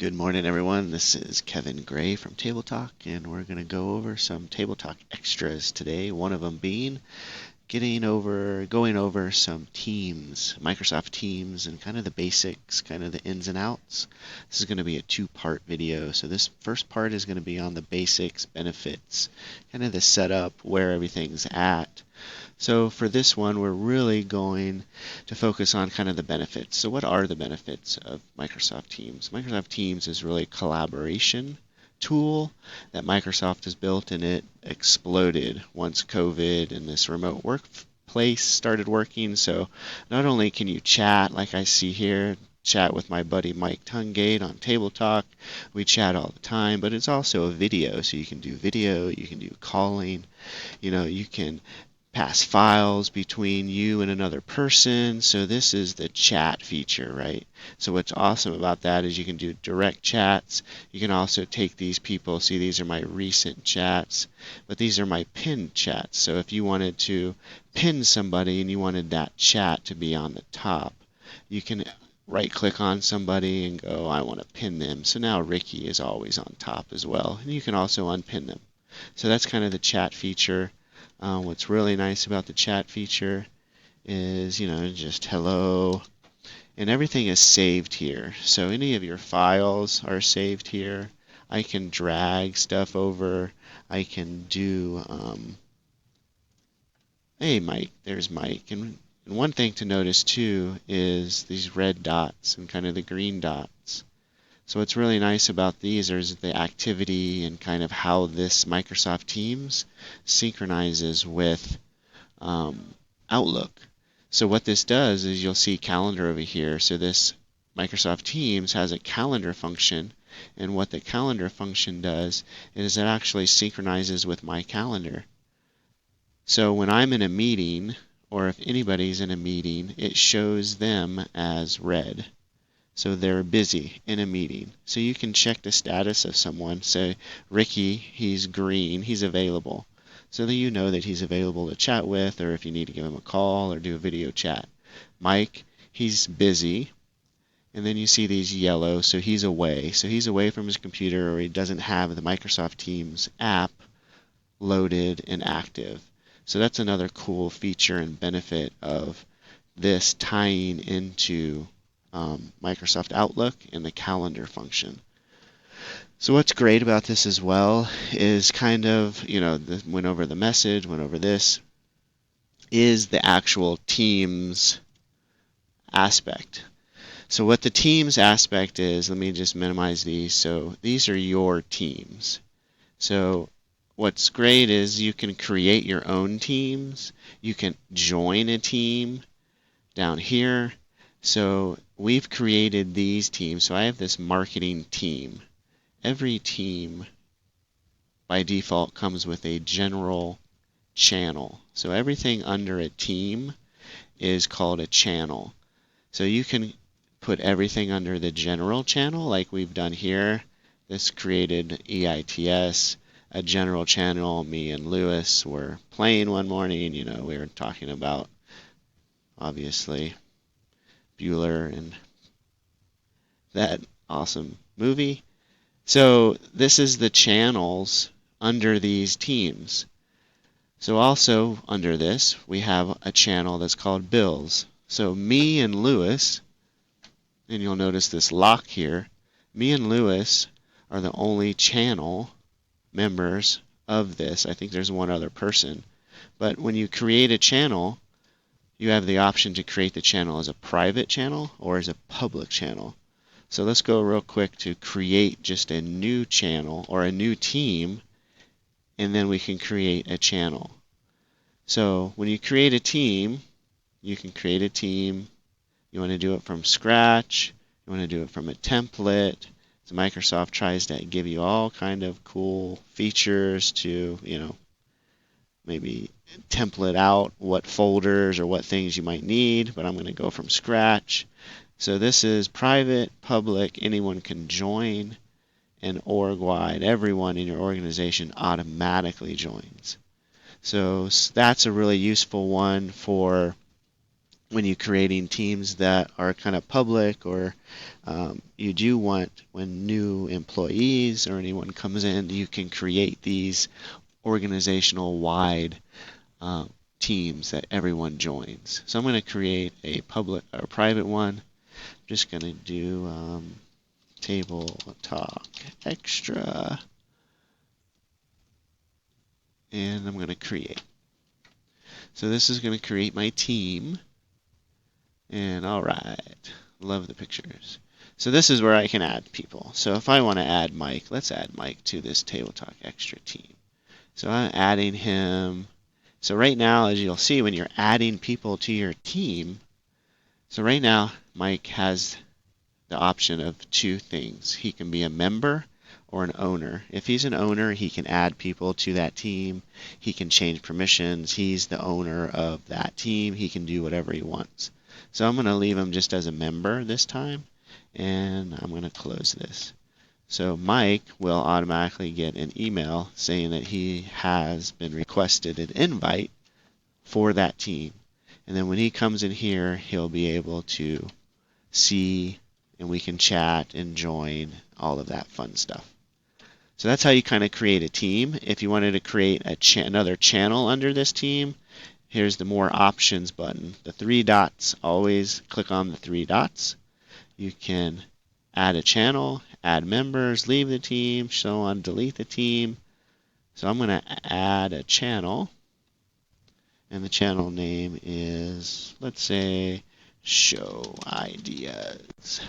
Good morning, everyone. This is Kevin Gray from Table Talk, and we're going to go over some Table Talk extras today. One of them being going over some Teams, Microsoft Teams, and kind of the basics, kind of the ins and outs. This is going to be a two-part video. So this first part is going to be on the basics, benefits, kind of the setup, where everything's at. So for this one, we're really going to focus on kind of the benefits. So what are the benefits of Microsoft Teams? Microsoft Teams is really a collaboration tool that Microsoft has built, and it exploded once COVID and this remote workplace started working. So not only can you chat, like I see here, chat with my buddy Mike Tungate on Table Talk. We chat all the time, but it's also a video. So you can do video, you can do calling, you can pass files between you and another person. So this is the chat feature, right? So what's awesome about that is you can do direct chats. You can also take these people, see these are my recent chats, but these are my pinned chats. So if you wanted to pin somebody and you wanted that chat to be on the top, you can right click on somebody and go, I want to pin them. So now Ricky is always on top as well. And you can also unpin them. So that's kind of the chat feature. What's really nice about the chat feature is, just hello, and everything is saved here. So any of your files are saved here. I can drag stuff over. I can do, hey, Mike, there's Mike. And one thing to notice too is these red dots and kind of the green dots. So what's really nice about these is the activity and kind of how this Microsoft Teams synchronizes with Outlook. So what this does is you'll see calendar over here. So this Microsoft Teams has a calendar function, and what the calendar function does is it actually synchronizes with my calendar. So when I'm in a meeting, or if anybody's in a meeting, it shows them as red. So they're busy in a meeting. So you can check the status of someone. Say, Ricky, he's green, he's available. So that you know that he's available to chat with, or if you need to give him a call or do a video chat. Mike, he's busy. And then you see these yellow, so he's away. So he's away from his computer, or he doesn't have the Microsoft Teams app loaded and active. So that's another cool feature and benefit of this tying into Microsoft Outlook and the calendar function. So what's great about this as well is kind of, went over the message, went over this, is the actual Teams aspect. So what the Teams aspect is, let me just minimize these. So these are your teams. So what's great is you can create your own teams. You can join a team down here. So we've created these teams. So I have this marketing team. Every team by default comes with a general channel. So everything under a team is called a channel. So you can put everything under the general channel like we've done here. This created EITS, a general channel. Me and Lewis were playing one morning. We were talking about, obviously, Bueller and that awesome movie. So this is the channels under these teams. So also under this, we have a channel that's called bills. So me and Lewis, and you'll notice this lock here, me and Lewis are the only channel members of this. I think there's one other person. But when you create a channel, you have the option to create the channel as a private channel or as a public channel. So let's go real quick to create just a new channel or a new team, and then we can create a channel. So when you create a team, you can create a team. You want to do it from scratch. You want to do it from a template. So Microsoft tries to give you all kind of cool features to, maybe template out what folders or what things you might need, but I'm going to go from scratch. So this is private, public, anyone can join, and org-wide, everyone in your organization automatically joins. So that's a really useful one for when you're creating teams that are kind of public, or you do want, when new employees or anyone comes in, you can create these organizational wide uh, teams that everyone joins. So I'm going to create a public or private one. I'm just going to do table talk extra, and I'm going to create. So this is going to create my team, and all right, love the pictures. So this is where I can add people. So if I want to add Mike, let's add Mike to this Table Talk Extra team. So I'm adding him. So right now, as you'll see, when you're adding people to your team, so right now Mike has the option of two things. He can be a member or an owner. If he's an owner, he can add people to that team. He can change permissions. He's the owner of that team. He can do whatever he wants. So I'm going to leave him just as a member this time, and I'm going to close this. So Mike will automatically get an email saying that he has been requested an invite for that team. And then when he comes in here, he'll be able to see, and we can chat and join, all of that fun stuff. So that's how you kind of create a team. If you wanted to create another channel under this team, here's the more options button. The three dots, always click on the three dots. You can add a channel, add members, leave the team, so on, delete the team. So I'm going to add a channel, and the channel name is, let's say, Show Ideas.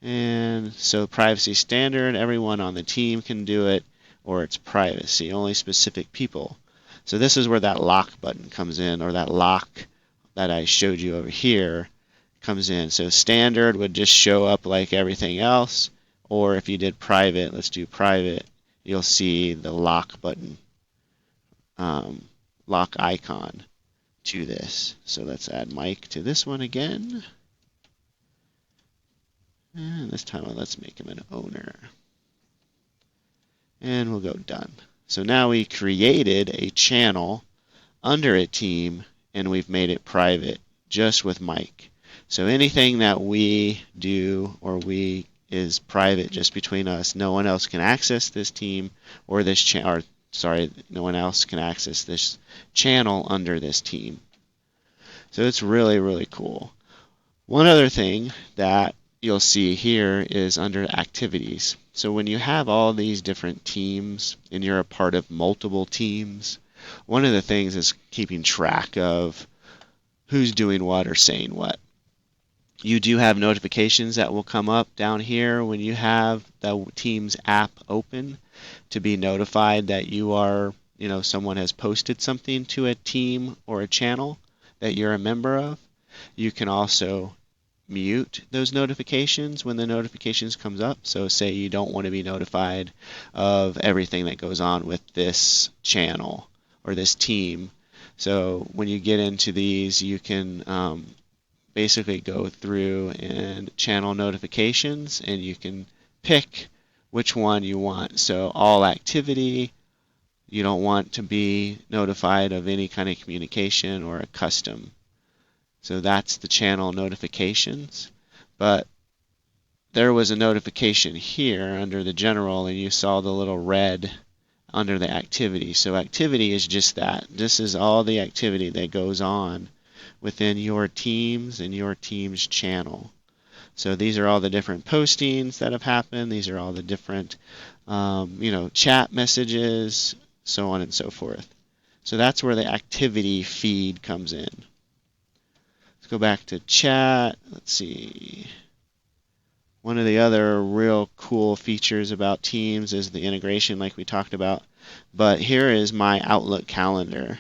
And so privacy standard, everyone on the team can do it, or it's privacy, only specific people. So this is where that lock button comes in, or that lock that I showed you over here comes in. So standard would just show up like everything else, or if you did private, let's do private, you'll see the lock button, lock icon to this. So let's add Mike to this one again. And this time let's make him an owner. And we'll go done. So now we created a channel under a team, and we've made it private just with Mike. So anything that we do or we is private just between us. No one else can access this team or this channel. Sorry, no one else can access this channel under this team. So it's really, really cool. One other thing that you'll see here is under activities. So when you have all these different teams and you're a part of multiple teams, one of the things is keeping track of who's doing what or saying what. You do have notifications that will come up down here when you have the Teams app open to be notified that you are, someone has posted something to a team or a channel that you're a member of. You can also mute those notifications when the notifications comes up. So say you don't want to be notified of everything that goes on with this channel or this team. So when you get into these, you can basically go through and channel notifications, and you can pick which one you want. So all activity, you don't want to be notified of any kind of communication, or a custom. So that's the channel notifications. But there was a notification here under the general, and you saw the little red under the activity. So activity is just that. This is all the activity that goes on within your teams and your team's channel. So these are all the different postings that have happened. These are all the different, chat messages, so on and so forth. So that's where the activity feed comes in. Let's go back to chat. Let's see. One of the other real cool features about Teams is the integration, like we talked about. But here is my Outlook calendar.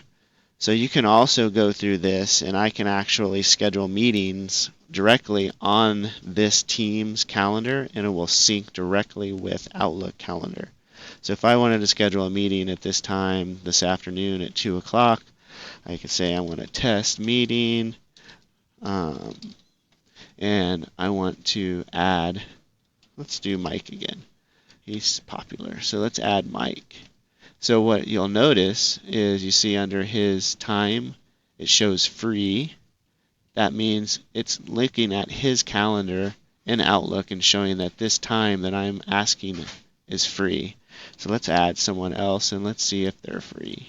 So you can also go through this, and I can actually schedule meetings directly on this Teams calendar, and it will sync directly with Outlook calendar. So if I wanted to schedule a meeting at this time this afternoon at 2 o'clock, I could say I want a test meeting, and I want to add, let's do Mike again. He's popular, so let's add Mike. So what you'll notice is you see under his time it shows free. That means it's looking at his calendar in Outlook and showing that this time that I'm asking is free. So let's add someone else and let's see if they're free.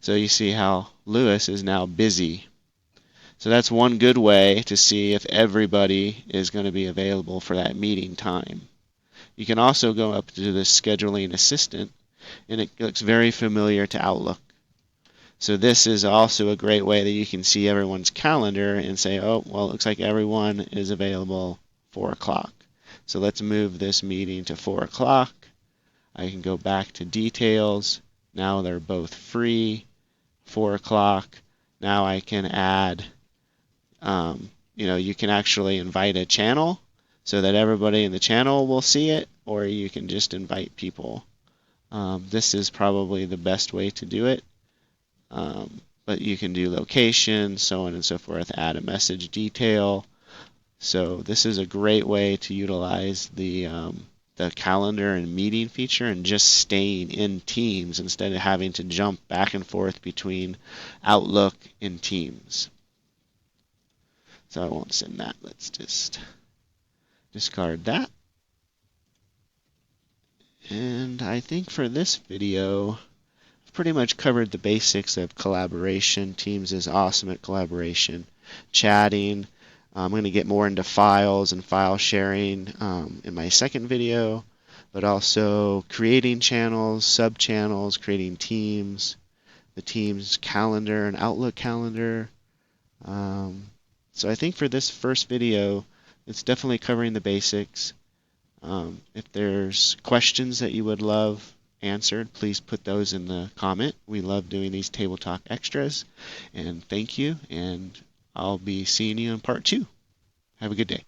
So you see how Lewis is now busy. So that's one good way to see if everybody is going to be available for that meeting time. You can also go up to the scheduling assistant, and it looks very familiar to Outlook. So this is also a great way that you can see everyone's calendar and say, oh, well, it looks like everyone is available 4 o'clock. So let's move this meeting to 4 o'clock. I can go back to details. Now they're both free, 4 o'clock. Now I can add, you can actually invite a channel so that everybody in the channel will see it, or you can just invite people. This is probably the best way to do it. But you can do location, so on and so forth, add a message detail. So this is a great way to utilize the calendar and meeting feature and just staying in Teams instead of having to jump back and forth between Outlook and Teams. So I won't send that. Let's just discard that. And I think for this video, pretty much covered the basics of collaboration. Teams is awesome at collaboration. Chatting. I'm going to get more into files and file sharing in my second video, but also creating channels, subchannels, creating teams, the team's calendar and Outlook calendar. So I think for this first video, it's definitely covering the basics. If there's questions that you would love answered, please put those in the comment. We love doing these Table Talk extras. And thank you, and I'll be seeing you in part 2. Have a good day.